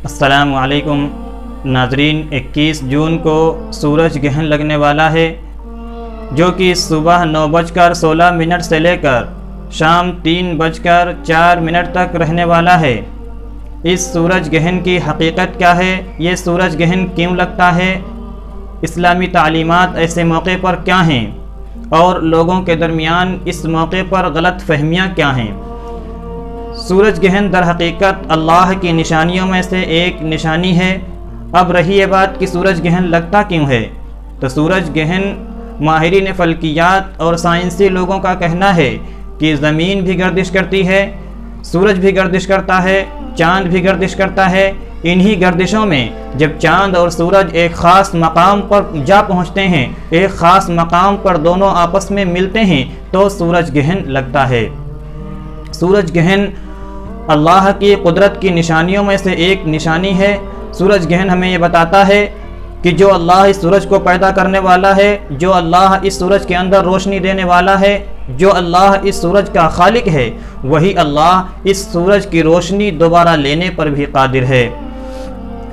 السلام علیکم ناظرین، 21 جون کو سورج گرہن لگنے والا ہے، جو کہ صبح 9:16 سے لے کر شام 3:04 تک رہنے والا ہے۔ اس سورج گرہن کی حقیقت کیا ہے؟ یہ سورج گرہن کیوں لگتا ہے؟ اسلامی تعلیمات ایسے موقع پر کیا ہیں؟ اور لوگوں کے درمیان اس موقع پر غلط فہمیاں کیا ہیں؟ سورج گرہن در حقیقت اللہ کی نشانیوں میں سے ایک نشانی ہے۔ اب رہی یہ بات کہ سورج گرہن لگتا کیوں ہے، تو سورج گرہن ماہرین فلکیات اور سائنسی لوگوں کا کہنا ہے کہ زمین بھی گردش کرتی ہے، سورج بھی گردش کرتا ہے، چاند بھی گردش کرتا ہے۔ انہی گردشوں میں جب چاند اور سورج ایک خاص مقام پر جا پہنچتے ہیں، ایک خاص مقام پر دونوں آپس میں ملتے ہیں، تو سورج گرہن لگتا ہے۔ سورج گرہن اللہ کی قدرت کی نشانیوں میں سے ایک نشانی ہے۔ سورج گرہن ہمیں یہ بتاتا ہے کہ جو اللہ اس سورج کو پیدا کرنے والا ہے، جو اللہ اس سورج کے اندر روشنی دینے والا ہے، جو اللہ اس سورج کا خالق ہے، وہی اللہ اس سورج کی روشنی دوبارہ لینے پر بھی قادر ہے۔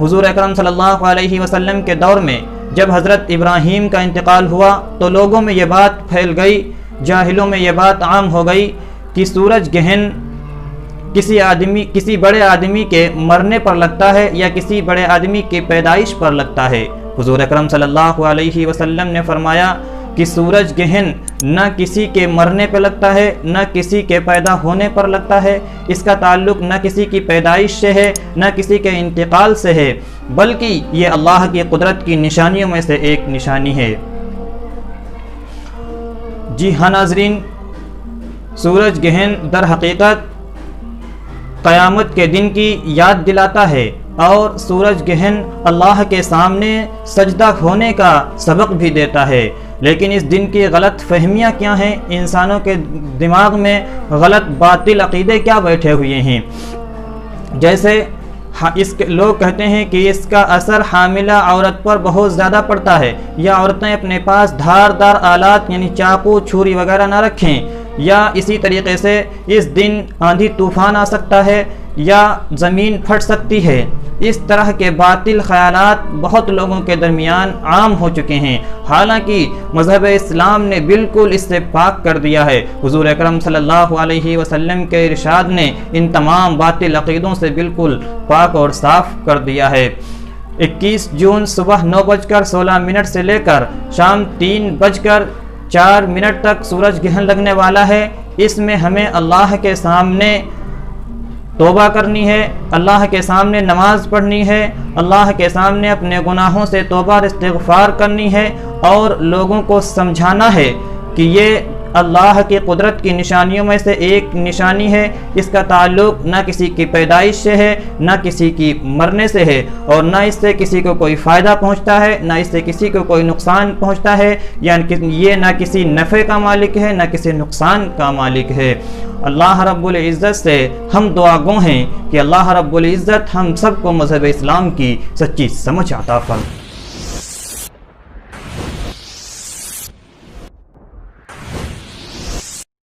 حضور اکرم صلی اللہ علیہ وسلم کے دور میں جب حضرت ابراہیم کا انتقال ہوا تو لوگوں میں یہ بات پھیل گئی، جاہلوں میں یہ بات عام ہو گئی کہ سورج گرہن کسی بڑے آدمی کے مرنے پر لگتا ہے یا کسی بڑے آدمی کی پیدائش پر لگتا ہے۔ حضور اکرم صلی اللہ علیہ وسلم نے فرمایا کہ سورج گرہن نہ کسی کے مرنے پہ لگتا ہے، نہ کسی کے پیدا ہونے پر لگتا ہے۔ اس کا تعلق نہ کسی کی پیدائش سے ہے، نہ کسی کے انتقال سے ہے، بلکہ یہ اللہ کی قدرت کی نشانیوں میں سے ایک نشانی ہے۔ جی ہاں ناظرین، سورج گرہن در حقیقت قیامت کے دن کی یاد دلاتا ہے، اور سورج گرہن اللہ کے سامنے سجدہ ہونے کا سبق بھی دیتا ہے۔ لیکن اس دن کی غلط فہمیاں کیا ہیں؟ انسانوں کے دماغ میں غلط باطل عقیدے کیا بیٹھے ہوئے ہیں؟ جیسے لوگ کہتے ہیں کہ اس کا اثر حاملہ عورت پر بہت زیادہ پڑتا ہے، یا عورتیں اپنے پاس دھاردار آلات یعنی چاقو، چھری وغیرہ نہ رکھیں، یا اسی طریقے سے اس دن آندھی طوفان آ سکتا ہے یا زمین پھٹ سکتی ہے۔ اس طرح کے باطل خیالات بہت لوگوں کے درمیان عام ہو چکے ہیں، حالانکہ مذہب اسلام نے بالکل اس سے پاک کر دیا ہے۔ حضور اکرم صلی اللہ علیہ وسلم کے ارشاد نے ان تمام باطل عقیدوں سے بالکل پاک اور صاف کر دیا ہے۔ 21 جون صبح 9:16 سے لے کر شام 3:04 تک سورج گرہن لگنے والا ہے۔ اس میں ہمیں اللہ کے سامنے توبہ کرنی ہے، اللہ کے سامنے نماز پڑھنی ہے، اللہ کے سامنے اپنے گناہوں سے توبہ اور استغفار کرنی ہے، اور لوگوں کو سمجھانا ہے کہ یہ اللہ کی قدرت کی نشانیوں میں سے ایک نشانی ہے۔ اس کا تعلق نہ کسی کی پیدائش سے ہے، نہ کسی کی مرنے سے ہے، اور نہ اس سے کسی کو کوئی فائدہ پہنچتا ہے، نہ اس سے کسی کو کوئی نقصان پہنچتا ہے، یعنی یہ نہ کسی نفع کا مالک ہے، نہ کسی نقصان کا مالک ہے۔ اللہ رب العزت سے ہم دعا گو ہیں کہ اللہ رب العزت ہم سب کو مذہب اسلام کی سچی سمجھ عطا فرمائے۔